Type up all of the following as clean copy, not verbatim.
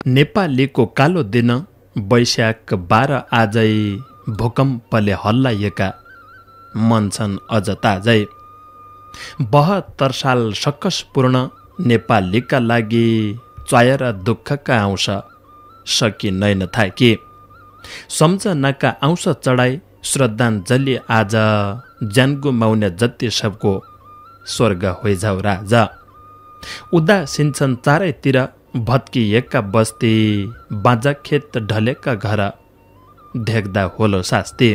नेपालीको कालो दिन वैशाख 12 आजै भूकम्पले हल्लाइएका मन छन् अझ ताजै। 72 साल सकसपूर्ण नेपालीका लागि च्वाएर दुःखका आउँछ सकि नैन थाकी। सम्झनाका आउँछ चढाई श्रद्धाञ्जली आज ज्यान गुमाउने जति सबको स्वर्ग होइजाउ राजा। उदासिन्छन् चारैतिर भत्किएका बस्ती बाँझा खेत ढलेका घर देख्दा होलो शास्ति।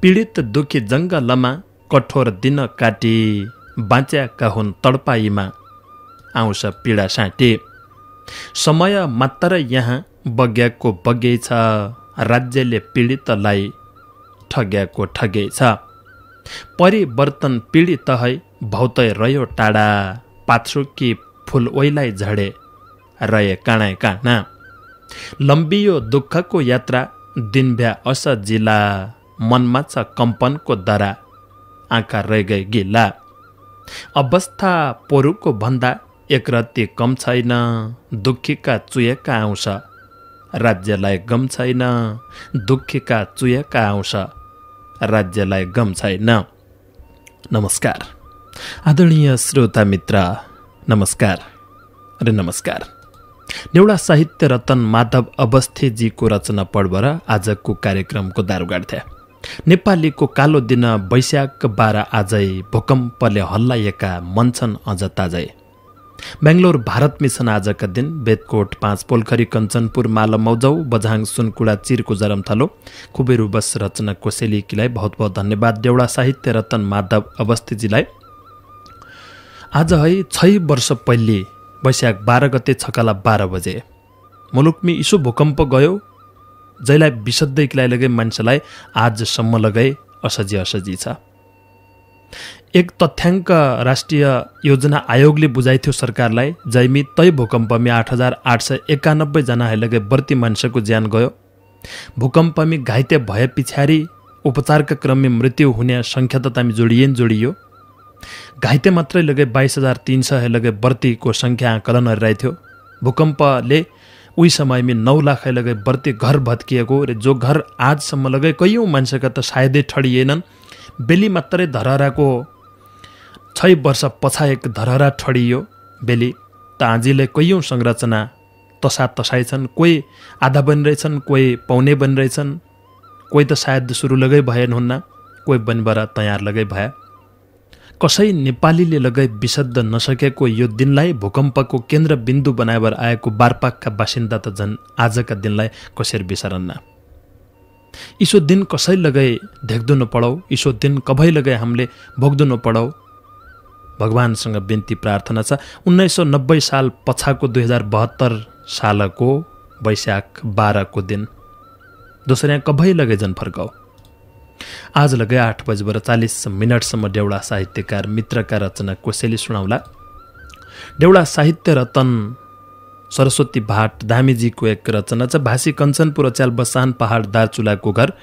पीडित दुखी जङ्गलमा कठोर दिन काटी बाँच्याका हुन् तडपाईमा आउँछ पीडा साँटी। समय मात्र यहाँ बग्याको बगेछ राज्यले पीडितलाई ठग्याको ठगेछ। परिवर्तन पीडित है भौतै रह्यो टाढा पाछुकी फुल ओइलाई झडे रहे काँडै काँडा। लम्बियो दुःखको यात्रा दिनभ्या असजिला मनमा छ कम्पनको दरा आँखा रह गिला। अवस्था पोरुको भन्दा एक रत्ती कम छैन दुखीका चुएका आउँछ राज्यलाई गम छैन दुखीका चुएका आउँछ राज्यलाई गम छैन। नमस्कार आदरणीय श्रोता मित्र, नमस्कार अरे नमस्कार। नेउडा साहित्य रतन माधव अवस्थीजीको रचना पढ्बर आजको कार्यक्रमको दारुगाड थिए। नेपालीको कालो दिन वैशाख 12 आजै भूकम्पले हल्लाइएका मन छन् अझ ताजै। बेङ्गलोर भारत मिसन आजका दिन बेदकोट 5 पोलखरी कञ्चनपुर माल मौजौ बझाङ सुनकुडा चिरको जरमथलो खुबेरु बस रचना कोसेलीकीलाई बहुत बहुत धन्यवाद। देउडा साहित्य रतन माधव अवस्थीजीलाई आज है 6 वर्ष पहिले वैशाख 12 गते छकाला 12 बजे मुलुकमी इसो भूकम्प गयो जैलाई विशुद्धैलाई लगे मान्छेलाई आजसम्म लगाए असजी छ। एक तथ्याङ्क राष्ट्रिय योजना आयोगले बुझाइथ्यो सरकारलाई जैमी तै भूकम्पमी 8891 जना लगे बर्ती मान्छेको ज्यान गयो। भूकम्पमी घाइते भए पछाडि उपचारका क्रममा मृत्यु हुने सङ्ख्या त तामी जोडियो। घाइते मात्रै लगे 22,300 लगे बर्तीको सङ्ख्या आकलन गरिरहेथ्यो। भूकम्पले उही समयमा 9 लाख लगे बर्ती घर भत्किएको र जो घर आजसम्म लगे कैयौँ मान्छेका त सायदै ठडिएनन्। बेली मात्रै धरहराको 6 वर्ष पछा एक धरहरा ठडियो। बेली त आजले कैयौँ संरचना तसाई छन्, कोही आधा बनिरहेछन्, कोही पौने बनिरहेछन्, कोही त सायद सुरु लगै भएन हुन्न, कोही बनिबर तयार लगै भए। कसै नेपालीले लगै विशुद्ध नसकेको यो दिनलाई भूकम्पको केन्द्रबिन्दु बनाएर आएको बारपाकका बासिन्दा त झन् आजका दिनलाई कसरी बिसरन्न। इसो दिन कसै लगै देख्दो नपडौ, इसो दिन कभै लगै हामीले भोग्दो नपडौ। भगवानसँग बिन्ती प्रार्थना छ 1990 साल पछाको 2072 सालको वैशाख 12 को दिन दोस्रो कभै लगै जन फर्काउ। आज लगे 8:40 देउडा साहित्यकार मित्रका रचना कोसेली सुनाउला। देउडा साहित्य रतन सरस्वती भाट धामीजीको एक रचना छ भाषी कञ्चनपुर अच्याल बसान पहाड दार्चुलाको घर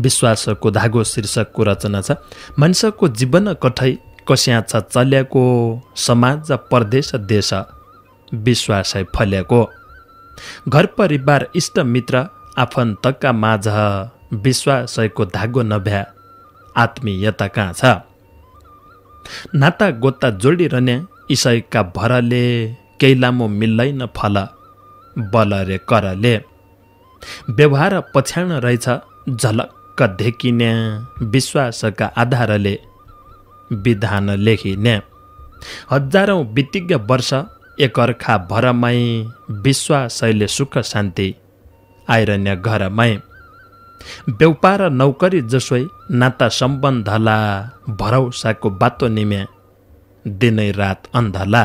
विश्वासको धागो शीर्षकको रचना छ। मान्छेको जीवन कठै कस्या छ चल्याको समाज परदेश देश विश्वासै फल्याको। घर परिवार इष्ट मित्र आफन्तका माझ विश्वासैको धागो नभ्या आत्मीयता कहाँ छ। नाता गोता जोडिरहने इसैका भरले केही लामो मिल्दैन फल बल रे करले। व्यवहार पछ्याउन रहेछ झलक्क धेकिने विश्वासका आधारले विधान लेखिने। हजारौं बितिज्ञ वर्ष एकअर्का भरमै विश्वासैले सुख शान्ति आइरहने घरमै। व्यापार नौकरी जसोई नाता सम्बन्धला भरौसाको बाटो निमे दिनै रात अन्धला।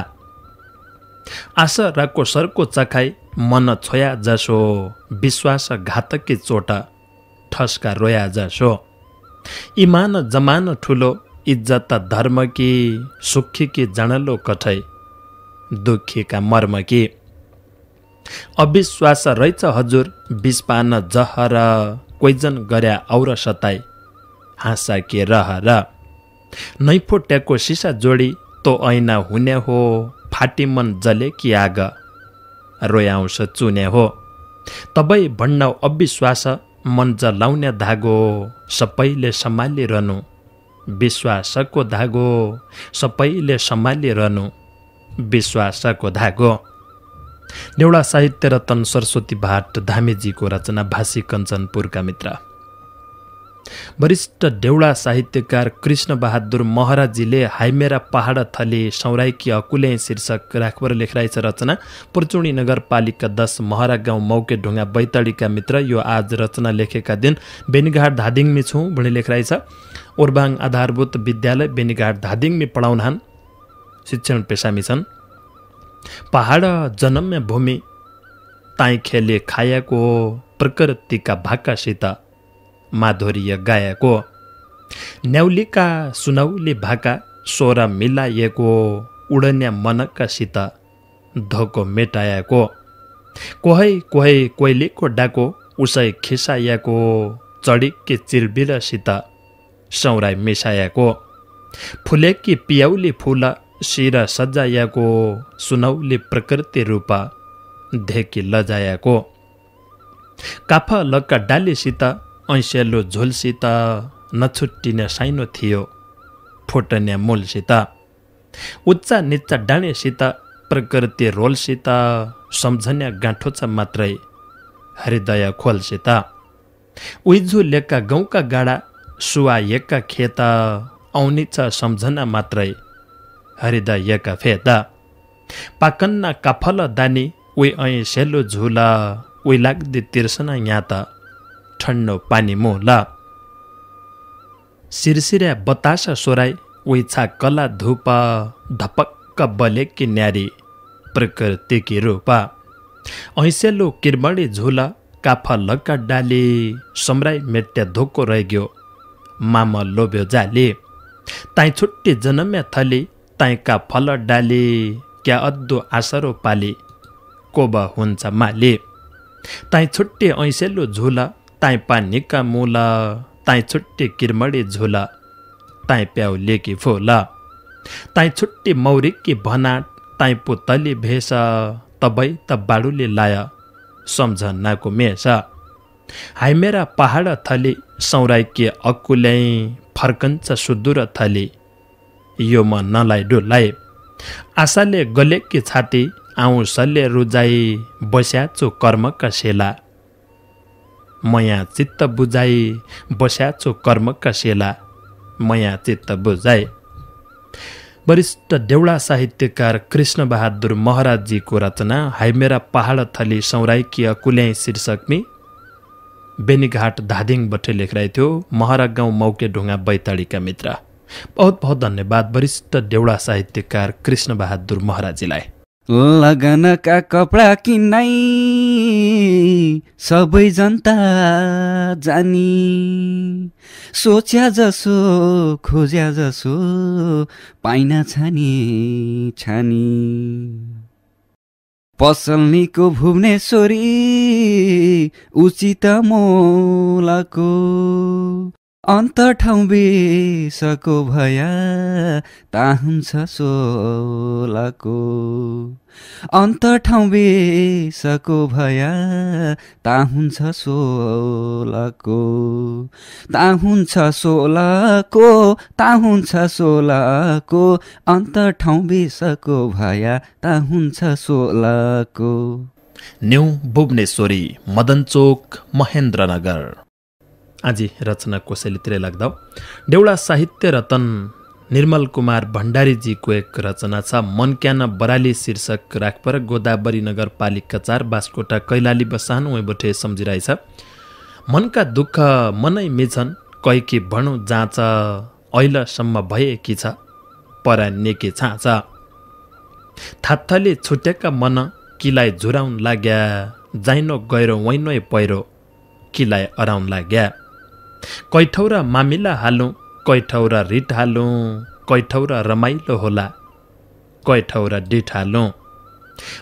आशा राको सरको चखाई मन छोया जसो विश्वास घातकी चोट ठस्का रोया जसो। इमान जमान ठुलो इज्जत धर्म कि सुखी कि जाणलो कठै दुखी का मर्म कि। अविश्वास रहेछ हजुर विषपान जहर कोइजन गर्या और सताई हाँसा के रहर। नै फुट्याको सिसा जोडी तो ऐना हुने हो फाटी मन जले कि आग रोयाउँछ चुने हो। तबै भन्न अविश्वास मन जलाउने धागो सबैले सम्हालिरहनु, विश्वासको धागो सबैले सम्हालिरहनु, विश्वासको धागो। नेउडा साहित्य रत्न सरस्वती भाट धामेजीको रचना, भाषी कञ्चनपुरका मित्र। वरिष्ठ देउडा साहित्यकार कृष्ण बहादुर महराजीले हाइमेरा पहाड थली सौराइकी अकुले शीर्षक राखबर लेखराइछ रचना। पुर्चुणी नगरपालिका 10 महरा गाउँ मौके ढुङ्गा बैतडीका मित्र। यो आज रचना लेखेका दिन बेनीघाट धादिङमी छु भनी लेखराइछ। ओर्बाङ आधारभूत विद्यालय बेनीघाट धादिङमी पढाउनान्, शिक्षण पेसामी छन्। पहाड जनम्य भूमि ताई खेले खायाको, प्रकृतिका भाकासित माधुर्य गाएको, न्याउलीका सुनौली भाका स्वर मिलाएको, उडन्या मनकासित धोको मेटाएको, कोहै कोहै कोइलीको डाको उसै खिसाएको, चढीकी चिरबिरसित सौराई मिसाएको, फुलेकी पियाउली फुल शिर सजाएको, सुनौली प्रकृति रूप धेकी लजाएको, काफ लक्का डालीसित ऐसेलो झोलसित नछुट्टिने साइनो थियो फुटन्या मूलसित, उच्चा निच्चा डाँडेसित प्रकृति रोलसित सम्झन्या गाँठो छ मात्रै हृदय खोलसित, उइजु लेका गाउँका गाडा सुवाएका खेत आउनी छ सम्झना मात्रै हृदयका फेदा, पाकन्ना काफल दानी उही ऐ सेलो झुला, उही लाग्दी तिर्सना यहाँ त ठन्डो पानी मोला, सिरसिर्या बतासा सोराई उही छा कला धुपा, धपक्क बलेकी न्यारी प्रकृतिकी रूपा, ऐसेलो किरमणी झुला काफा लक्का डाली, सम्राई मेट्या धोको रह्यो मामा लोभ्यो जाली, ताई छुट्टी जनम्या थली ताईका फल डाली, क्या अद्दो आसरो पाली कोबा हुन्छ माली, ताई छुट्टी ऐसेलो झुला ताई पानीका मुला, ताई छुट्टी किरमणी झुला ताई प्याउलेकी फुला, ताई छुट्टी मौरीकी भनाट ताई पुतली भेष, तबै त बाडुले लाया सम्झनाको मेष, हाइमेरा पहाड थली सौराइकी अकुलै फर्कन्छ सुदूर थली, यो म नलाई डुलाई, आशाले गलेकी छाती आउँसले रुजाई, बस्याचो कर्मका सेला मया चित्त बुझाई, बस्याचो कर्मका सेला मया चित्त बुझाई। वरिष्ठ देउडा साहित्यकार कृष्ण बहादुर महराजीको रचना हाइमेरा पहाड थली सौराइकी अकुल्याई शीर्षकमी बेनीघाट धादिङबाट लेखिरहेको थियो। महरा गाउँ मौके ढुङ्गा बैतडीका मित्र। बहुत बहुत धन्यवाद वरिष्ठ देउडा साहित्यकार कृष्ण बहादुर महराजीलाई। लगनका कपडा किन्नै सबै जनता जानी, सोच्या जसो खोज्या जसो पाइन छानी छानी, पसलनीको भुवनेश्वरी उचित मोलको, अन्त ठाउँ बेसको भया ता हुन्छ सोलको, अन्त ठाउँ बेसको भया ता हुन्छ सोलको, ता हुन्छ सोलको, ता हुन्छ सोलको, अन्त ठाउँ बेसको भया ता हुन्छ सोलको। न्यू भुवनेश्वरी, मदनचोक, महेन्द्रनगर। आज रचना कोसेलीतिर लाग्दा देउडा साहित्य रतन निर्मल कुमार भण्डारीजीको एक रचना छ मनक्यान बराली शीर्षक राखपर गोदावरी नगरपालिका 4 बास्कोटा कैलाली बसान उहीँबटे सम्झिरहेछ। मनका दुःख मनै मिछन् कैकी भणु जाँच, ऐलसम्म भएकी छ परान्नेकी छाँच, थात्थले छुटेका मन किलाई झुराउन लाग्या, जाइनो गहिरो वैनो पहिरो किलाई अराउन लाग्या, कैठौरा मामिला हालौँ कैठौरा रिट हालौँ, कैठौरा रमाइलो होला कैठौरा डिठ हालौँ,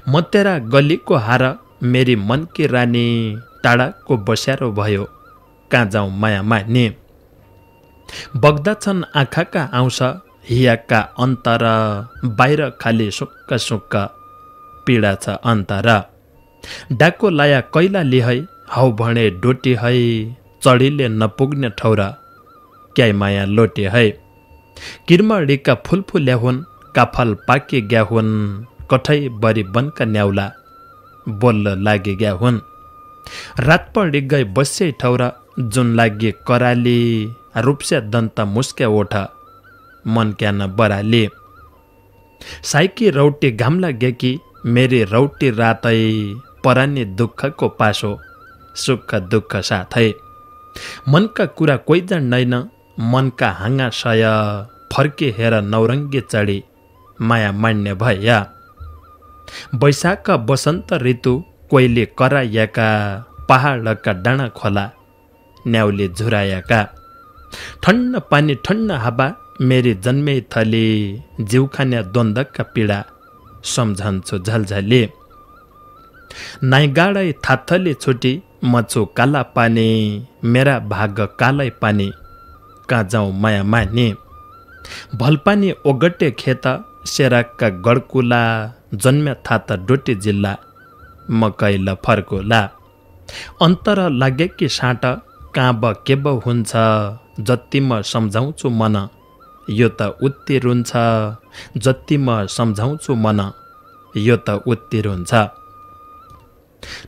म तेरा गलीको हार मेरी मनकी रानी, टाढाको बस्यारो भयो कहाँ जाउँ माया मानी, बग्दछन् आँखाका आउँछ हियाका अन्तर, बाहिर खाली सुक्क सुक्क पीडा छ अन्तर, डाको लाया कैलाली है हौ भने डोटी है चढीले नपुग्ने ठौरा क्याइ माया लोटे है किर्मडीका फूल फुल्या हुन् काफल पाके ग्या हुन् कठै बरी बनका न्याउला बोल्ल लागे ग्या हुन् रात पढी गई बस्यै ठौरा जुन लागे कराली रूपस्या दन्त मुस्क्या ओठा मन क्यान बराली साइकी रौटी घाम लाग्याकी मेरी रौटी रातै परानी दुःखको पासो सुख दुःख साथै मनका कुरा कोही जान्दैन मनका हाँगा सय फर्के हेर नौरङ्गी चढी माया मान्ने भैया वैशाख बसन्त ऋतु कोइले कराएका पहाडका डाँडा खोला न्याउले झुराएका ठण्ड पानी ठण्ड हावा मेरी जन्मे थली जिउखान्या द्वन्द्वका पीडा सम्झन्छु झलझली नाइ गाडै थाथली छुटी मछु काला पानी मेरा भाग कालै पानी कहाँ जाउँ माया मानी भलपानी ओगटे खेत सेराकका गडकुला जन्म्या थात डोटी जिल्ला मकैल फर्कुला अन्तर लागे कि साँट काँब केब हुन्छ जति म सम्झाउँछु मन यो त उत्तिर हुन्छ जति म सम्झाउँछु मन यो त उत्तिर हुन्छ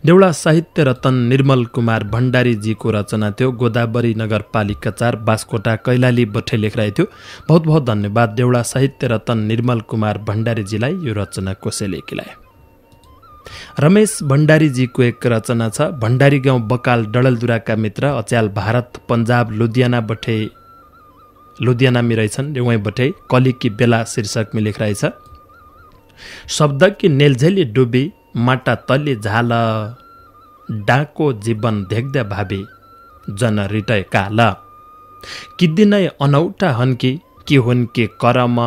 देउडा साहित्य रतन निर्मल कुमार भण्डारीजीको रचना थियो गोदावरी नगरपालिका 4 बास्कोटा कैलाली बठे लेखिरहेको थियो। बहुत बहुत धन्यवाद देउडा साहित्य रतन निर्मल कुमार भण्डारीजीलाई यो रचना कोसेलेकीलाई। रमेश भण्डारीजीको एक रचना छ भण्डारी गाउँ बकाल डडलदुराका मित्र अच्याल भारत पन्जाब लुधियाना बठे लुधियानामी रहेछन् उहाँ बठे कलिकी बेला शीर्षकमा लेखिरहेछ। शब्द कि नेलझेली डुबी माटा तल्ली झाल डाको जीवन देख्दा भावी जन रिटय काल किदिनै अनौठा हन्की कि हुन् के करम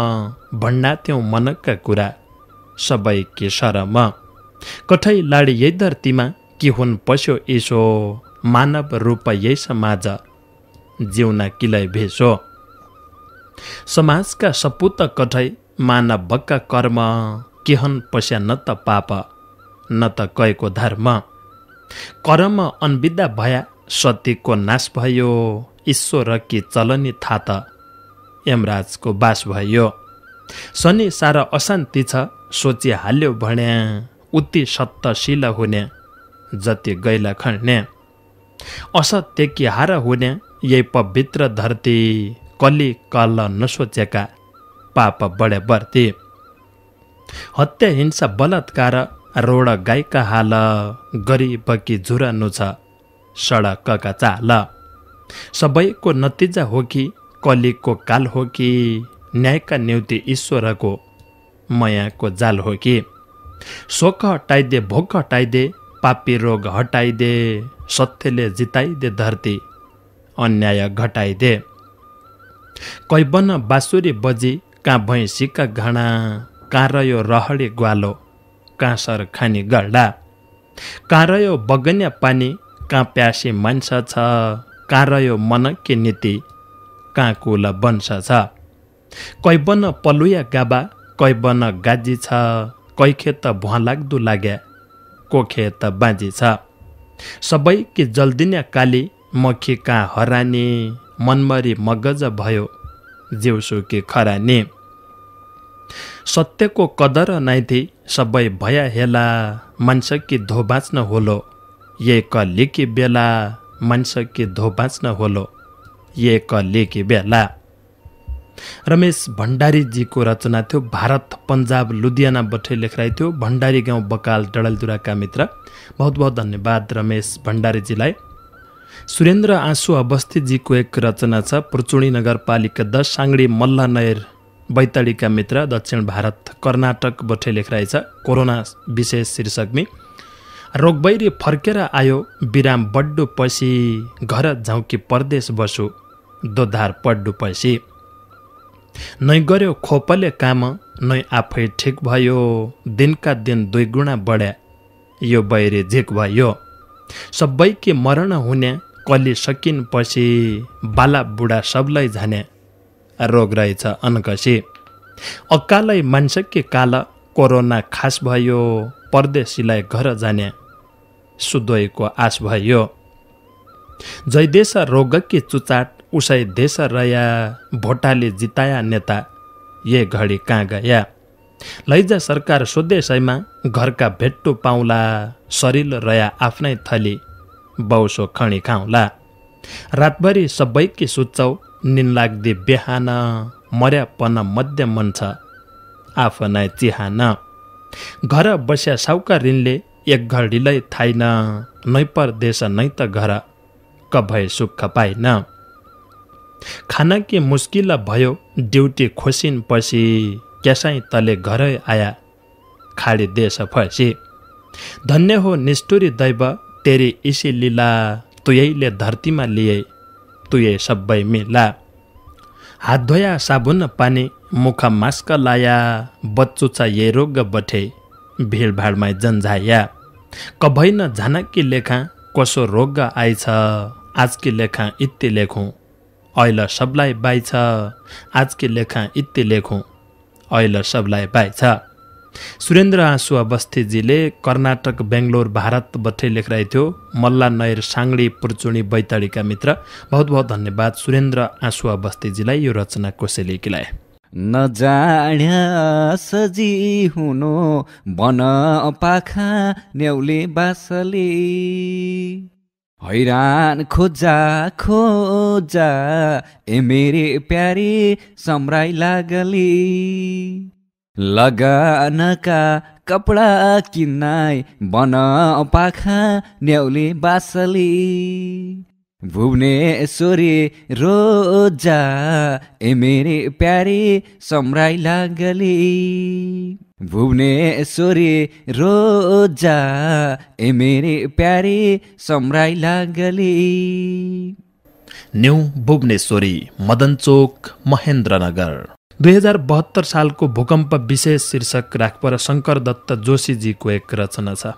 भन्ना त्यौं मनका कुरा सबै के शरम कठै लाडी यही धरतीमा कि हुन् पस्यो यसो मानव रूप यही समाज जिउना किलै भेषो समाजका सपुत कठै मानव बक्का कर्म केहन पस्या न त पाप न त कएको धर्म कर्म अनविदा भया सत्यको नाश भयो ईश्वर कि चलनी थात यमराजको बास भयो शनि सारा अशान्ति छ सोची हाल्यो भन्या उति सत्तशील हुने जति गैला खण्ने असत्य कि हार हुने यही पवित्र धरती कली कल नसोचेका पाप बढे बढ्ती हत्या हिंसा बलात्कार रोड गाईका हाल गरिब कि झुरानु छ सडकका चाल सबैको नतिजा हो कि कलीको काल हो कि न्यायका निम्ति ईश्वरको मायाको जाल हो कि शोक हटाइदे भोक हटाइदे पापी रोग हटाइदे सत्यले जिताइदे धरती अन्याय घटाइदे कैबन बाँसुरी बजी कहाँ भैँसीका घाँडा कहाँ रह्यो रहडे ग्वालो कहाँ सर खानी गल्डा कहाँ रह्यो बगन्या पानी कहाँ प्यासी मान्छ छ कहाँ रह्यो मनकी नीति कहाँ कुल वंश छ कैबन पलुया गाबा कैबन गाजी छ कै खेत भुवा लाग्दो लाग्या को खेत बाँझी छ सबै कि जल्दिन्या काली मखी कहाँ हरानी मनमरी मगज भयो जिउसु कि खरानी सत्यको कदर नाइथी सबै भया हेला मान्छ कि धो बाँच्न होलो ये कलिकी बेला मान्छ कि धो बाँच्न होलो ये कलिकी बेला। रमेश भण्डारीजीको रचना थियो भारत पन्जाब लुधियाना बठे लेखिरहेको थियो भण्डारी गाउँ बकाल डडलदुराका मित्र। बहुत बहुत धन्यवाद रमेश भण्डारीजीलाई। सुरेन्द्र आँसु अवस्थीजीको एक रचना छ पुर्चुणी नगरपालिका 10 साङ्डी मल्ला नयर बैतडीका मित्र दक्षिण भारत कर्नाटक बठे लेखिरहेछ कोरोना विशेष शीर्षकमी रोगबैरी फर्केर आयो बिराम बड्डु पछि घर झाउकी परदेश बसु दोधार पड्डु पछि नै गर्यो खोपले काम नै आफै ठिक भयो दिनका दिन 2 गुणा बढ्या यो बैरी झिक भयो सबै के मरण हुने कली सकिन पछि बाला बुढा सबलाई झाने रोग रहेछ अनकसी अकालै मान्छे के काल कोरोना खास भयो परदेशीलाई घर जाने सुदोयको आश भयो। जयदेश रोगकी चुचाट उसै देश रया भोटाले जिताया नेता ये घडी कहाँ गया। लैजा सरकार स्वदेशैमा घरका भेट्टु पाउला सरिल रया आफ्नै थली बौसो खणी खाउला। रातभरि सबैकी सुत्छौ निन लाग्दी बिहान मर्यापन मध्य मन छ आफ्नै चिहान। घर बस्या साउकारिनले एक घडीलै थाइन नै परदेश नै त घर कभै सुख पाइन। खानाकी मुस्किल भयो ड्युटी खोसिन पछि क्यासाई तले घरै आया खाडी देश फसी। धन्य हो निष्ठुरी दैव तेरी इसी लीला तुयैले धरतीमा लिए तुयै सबै मिला। हात धोया साबुन पानी मुख मास्क लाया बच्चुचा ये रोग बठे भिडभाडमा जन्झाया। कभै न झानकी लेखा कसो रोग आइछ आजकी लेखा इत्ति लेखौँ ऐल सबलाई बाइछ आजकी लेखा इत्ति लेखौँ ऐल सबलाई बाइछ। सुरेन्द्र आँसु अवस्थीजीले कर्नाटक बेङ्गलोर भारतबाटै लेखिरहेको थियो। मल्ला नयर साङ्डी पुर्चुणी बैतडीका मित्र बहुत बहुत धन्यवाद सुरेन्द्र आँसु अवस्थीजीलाई यो रचना कोसेली किलाए। नजाड्या सजी हुनु बन पाखा न्याउले बासले हैरान खोजा खोजा ए मेरे प्यारे सम्राई लागली। लगानका कपडा किन्नाई बन पाखा न्याउले बासली। भुवनेश्वरी रोजा ए मेरे प्यारे सम्राई लागली। भुवनेश्वरी रोजा ए मेरे प्यारे सम्राई लागली। न्यू भुवनेश्वरी मदनचोक महेन्द्रनगर। 2072 सालको भूकम्प विशेष शीर्षक राखपर शङ्कर दत्त जोशीजीको एक रचना छ।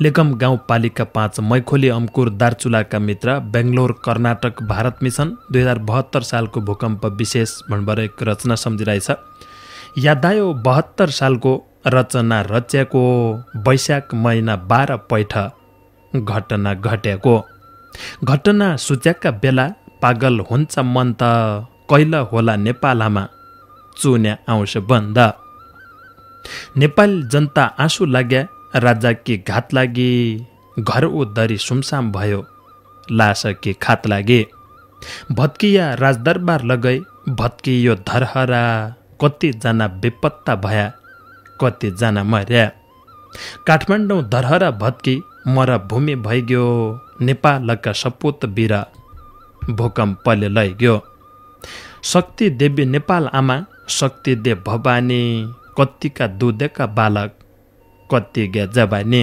लेकम गाउँपालिका 5 मैखोली अम्कुर दार्चुलाका मित्र बेङ्गलोर कर्नाटक भारत मिसन 2072 सालको भूकम्प विशेष भन्बर एक रचना सम्झिरहेछ। यादायो 72 सालको रचना रच्याको वैशाख महिना 12 पैठ घटना घट्याको। घटना सुच्याका बेला पागल हुन्छ मन त कैल होला नेपालमा चुन्या आउँछ बन्द। नेपाल जनता आँसु लाग्या राजाकी घात लागि घर उद्धरी सुमसाम भयो लासकी खात लागे। भत्किया राजदरबार लगै भत्कियो धरहरा कतिजना बेपत्ता भया कतिजना मर्या। काठमाडौँ धरहरा भत्की मर भूमि भइग्यो नेपालका सपुत वीर भूकम्पले लैग्यो। शक्ति देवी नेपाल आमा शक्ति दे भवानी कत्तिका दुधेका बालक कत्तिका जवानी।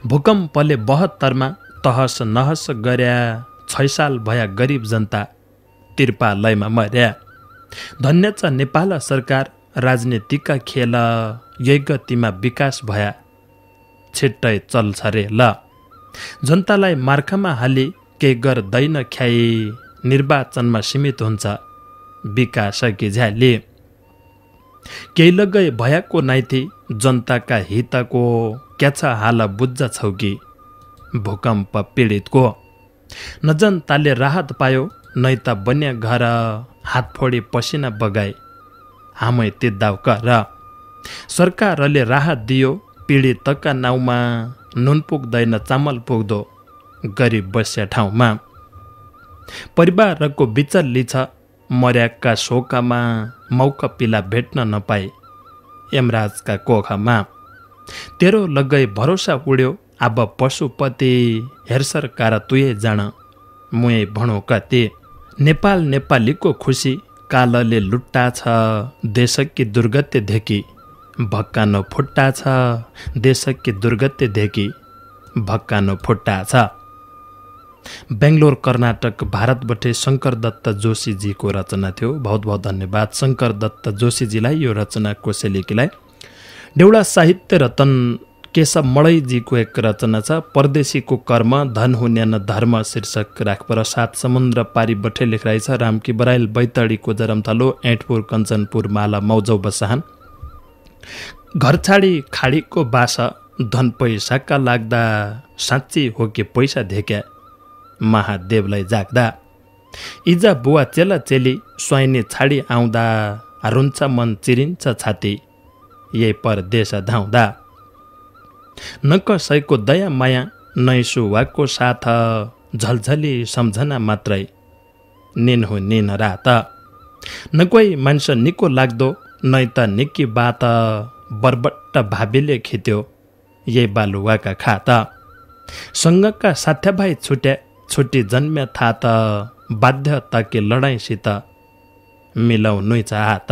भूकम्पले 72 तहस नहस गर्या 6 साल भया गरिब जनता तिर्पालयमा मर्या। धन्य छ नेपाल सरकार राजनीतिका खेल यही गतिमा विकास भया छिट्टै चल्छ रे ल। जनतालाई मार्खामा हाली केही गर्दैन ख्याई निर्वाचनमा सीमित हुन्छ विकास कि झ्याली। केही लगै भयाको नाइथी जनताका हितको क्या छ हाल बुझ्छ छौ कि भूकम्प पीडितको। न जनताले राहत पायो नै त बन्या घर हात फोडी पसिना बगाए हामै तिद्दाउ कर। सरकारले राहत दियो पीडितका नाउँमा नुन पुग्दैन चामल पुग्दो गरिब बस्या ठाउँमा। परिवारको बिचल्ली छ मर्याका शोकमा मौका पिला भेट्न नपाए यमराजका कोखामा। तेरो लगै भरोसा उड्यो अब पशुपति हेरसरकार तुये जान मुए भणो कति। नेपाल नेपालीको खुसी कालले लुट्टा छ देशकी दुर्गति धेकी भक्कानो फुट्टा छ देशकी दुर्गति धेकी भक्कानो फुट्टा छ। बेङ्गलोर कर्नाटक भारतबाटै शङ्कर दत्त जोशीजीको रचना थियो। बहुत बहुत धन्यवाद शङ्कर दत्त जोशीजीलाई यो रचना कोसेलीकीलाई। देउडा साहित्य रतन केशव मडैजीको एक रचना छ परदेशीको कर्म धन हुन्या न धर्म शीर्षक राखपर 7 समुद्र पारी बठे लेखिरहेछ। रामकी बराइल बैतडीको जरमथलो ऐठपुर कञ्चनपुर माला मौजौ बसाहान। घर छाडी खाडीको बास धन पैसाका लाग्दा साँच्ची हो कि पैसा धेक्या महादेवलाई जाग्दा। इजा बुवा चेला चेली स्वाइनी छाडी आउँदा रुन्छ मन चिरिन्छ छाती यही परदेश धाउँदा। न कसैको दया माया नै सुवाको साथ झलझली सम्झना मात्रै निन हो निन रात। न कोही मान्छे निको लाग्दो नै त निकी बात बरबट्ट भाबीले खित्यो यही बालुवाका खाता। सँगका साथ्या भाइ छुट्या छुट्टी जन्म्या थाहा त बाध्यता कि लडाइँसित मिलाउनु चाहत।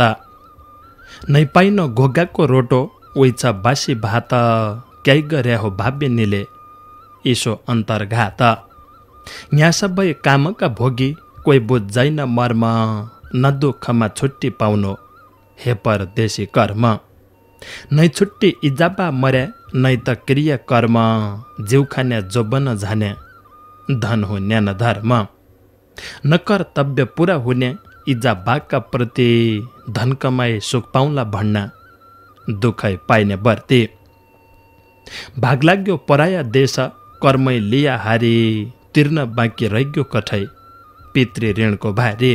नै पाइन घोगाको रोटो उइछ बासी भात क्याइ गर्या हो भाव्यनीले इसो अन्तर्घात। यहाँ सबै कामका भोगी कोही बुझ्दैन मर्म न दुःखमा छुट्टी पाउनु हे परदेशी कर्म। नै छुट्टी इजाबा मर्या नै त क्रिया कर्म जिउ खान्या जोबन झान्या धन हो न्यान धर्म। न कर्तव्य पुरा हुने इजा बाका प्रति धन कमाई सुख पाउला भन्न दुखै पाइने बर्ती। भाग लाग्यो पराया देश कर्मै लिया हारी तिर्न बाँकी रह्यो कठै पितृ ऋणको भारी।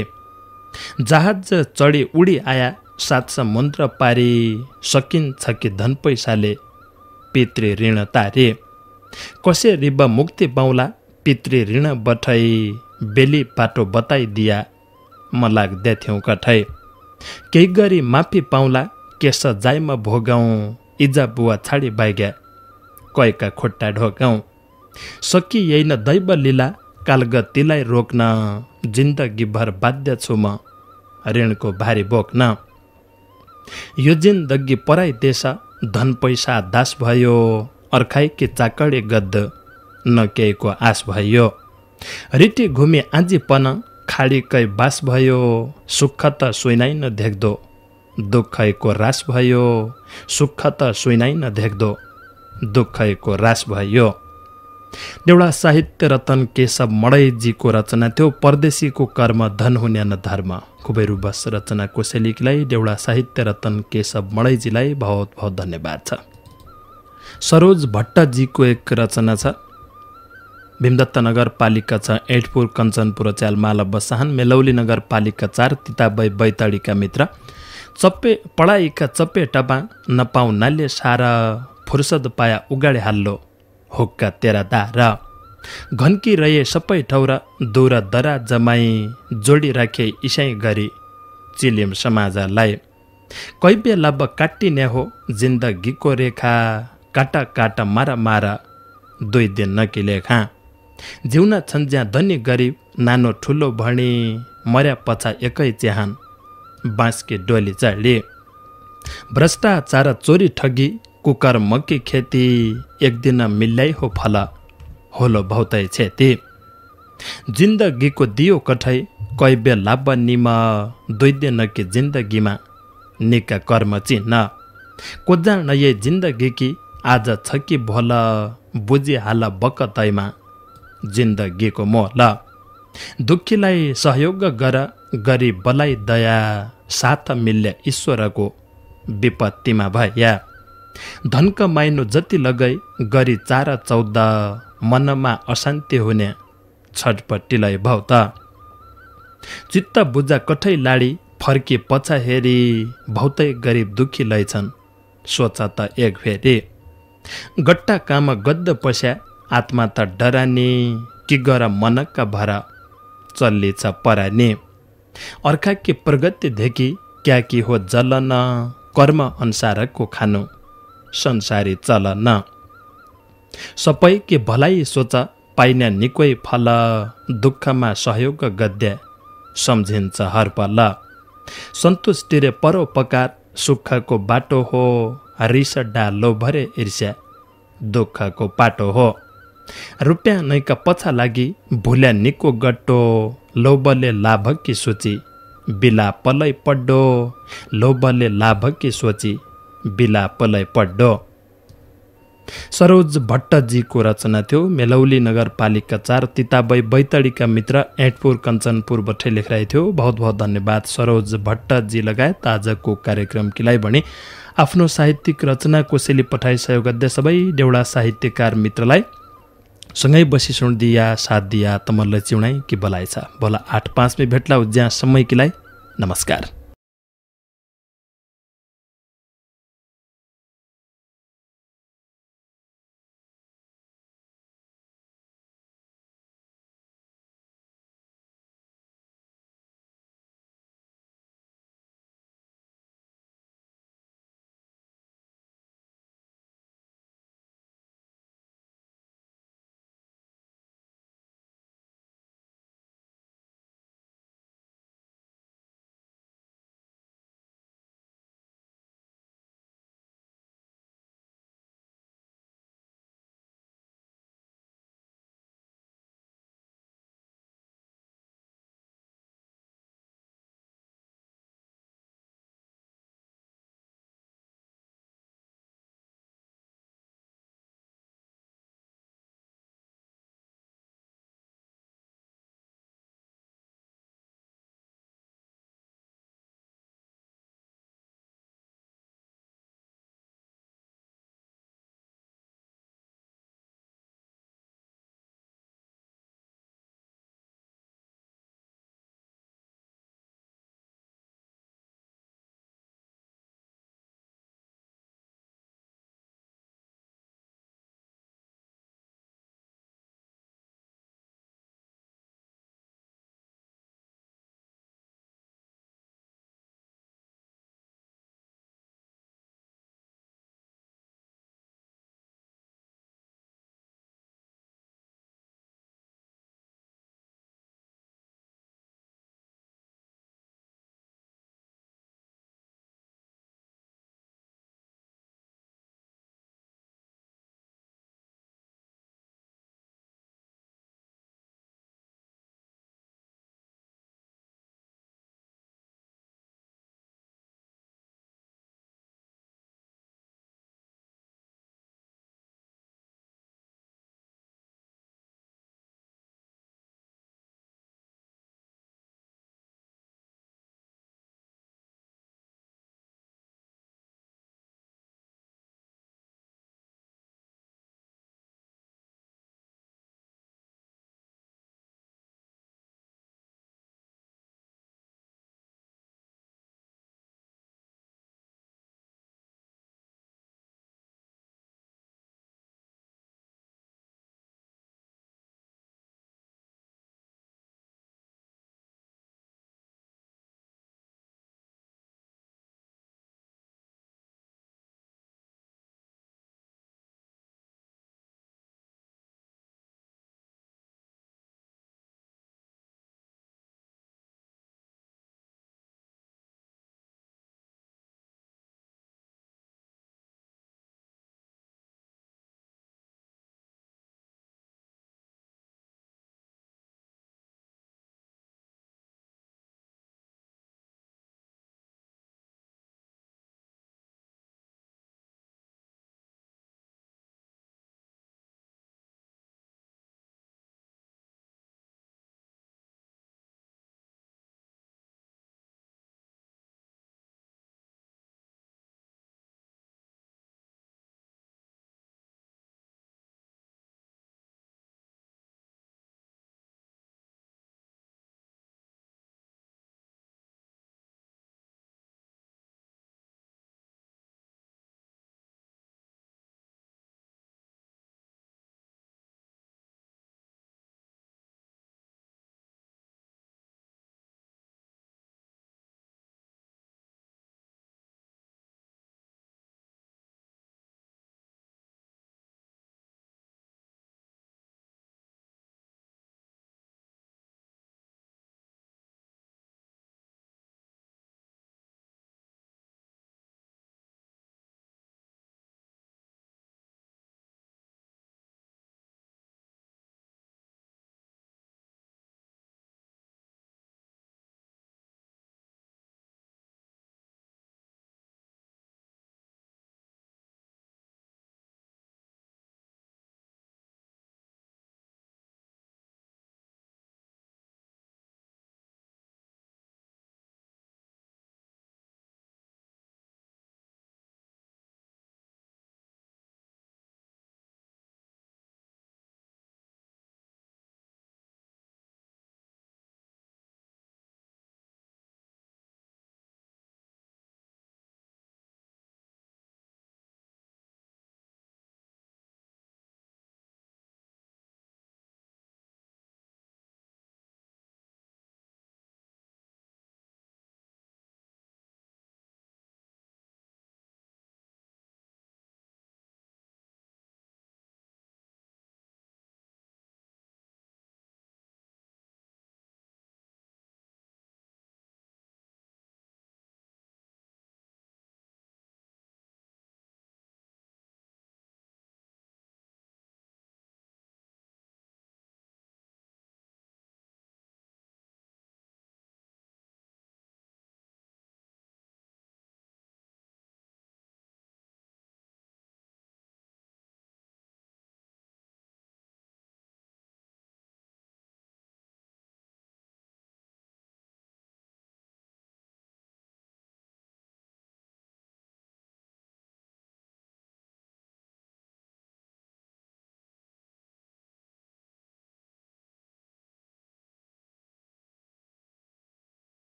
जहाज चढी उडी आया सात समुद्र पारी सकिन्छ कि धन पैसाले पितृ ऋण तारे। कसरी ब मुक्ति पाउला पितृ ऋण बठै बेली बाटो बताइदिया म लाग्दै थियौँ कठै। केही गरी माफी पाउला केस जाइमा भोगाउँ इजा बुवा छाडी बाइग्या कयका खुट्टा ढोकाउँ। सकि यही न दैव लीला कालगतिलाई रोक्न जिन्दगी भर बाध्य छु म ऋणको भारी बोक्न। यो जिन्दगी पराई देश धन पैसा दास भयो अर्खाइकी चाकडे गद्द न केहीको आश भयो। रिटी घुमी आँजीपन खाडीकै बास भयो सुख त सुइनाइ न देख्दो दुःखैको रास भयो सुख त सुइनाइ न देख्दो दुःखैको रास भयो। देउडा साहित्य रतन केशव मडैजीको रचना थियो परदेशीको कर्म धन हुने न धर्म। खुबै रुबस रचना कोसेलीलाई देउडा साहित्य रतन केशव मडैजीलाई बहुत बहुत धन्यवाद छ। सरोज भट्टजीको एक रचना छ भीमदत्त नगरपालिका 6 एटपुर कञ्चनपुर च्यालमाला बसाहन मेलौली नगरपालिका 4 तिताबै बैतडीका मित्र। चप्पे पढाइका चप्पे टपा नपाउ नाले सारा फुर्सद पाया उगाडे हाल्लो हुक्का तेरा दारा। घन्की रहे सबै ठौरा दूर दरा जमाई जोडी राखे इसाई गरी चिलिम समाजलाई। कैबे लब काटिने हो जिन्दगीको रेखा काटा काटा मारा मारा 2 दिन नकिलेखा। जिउन छन् ज्या धनी गरिब नानो ठुलो भणी मर्या पछा एकै च्याहान बाँसकी डोली चढी। भ्रष्टाचार चोरी ठगी कुकर मकी खेती एक दिन मिल्लै हो फल होलो बहुतै क्षति। जिन्दगीको दियो कठै कैबे लाभ निम 2 दिन कि जिन्दगीमा निका कर्म चिन्ह। कोजान ये जिन्दगी की आज छ कि भोल बुझिहाल बकतैमा जिन्दगीको मोल। दुखीलाई सहयोग गर गरिबलाई दया साथ मिल्य ईश्वरको विपत्तिमा भया। धन कमाइनु जति लगै गरी 4-14 मनमा अशान्ति हुने छटपट्टिलाई भौत। चित्त बुझा कठै लाडी फर्की पछा हेरी बहुतै गरिब दुखी लैछन् सोच त एक फेरि। गट्टा काम गद्द पस्या आत्मा त डरानी कि गर मनका भरा चल्ली छ परानी। अर्का कि प्रगति देखि क्या कि हो जलन कर्म अनुसारको खानु संसारी चलन। सबै के भलाइ सोच पाइने निकै फल दुःखमा सहयोग गद्य सम्झिन्छ हर पल। सन्तुष्टि रे परोपकार सुखको बाटो हो रिस डालो भरे ईर्ष्या दुःखको पाटो हो। रुपियाँ नैका पछा लागि भुल्या निको गट्टो लोभले लाभकी सोची बिलापलै पड्डो लोभले लाभकी सोची बिलापलै पड्डो। सरोज भट्टजीको रचना थियो मेलौली नगरपालिका 4 तिताबै बैतडीका मित्र एटपुर कञ्चनपुर बठे लेखिरहेको थियो। बहुत बहुत धन्यवाद सरोज भट्टजी लगायत आजको कार्यक्रम किलाई भने आफ्नो साहित्यिक रचना कोसेली पठाई सहयोग गर्दै सबै डेउडा साहित्यकार मित्रलाई सँगै बसी सुण दिया साथ दिया तमल्लै चिउणाई कि बलाएछ भोला 8-5 में भेट्ला उज्या समयकीलाई नमस्कार।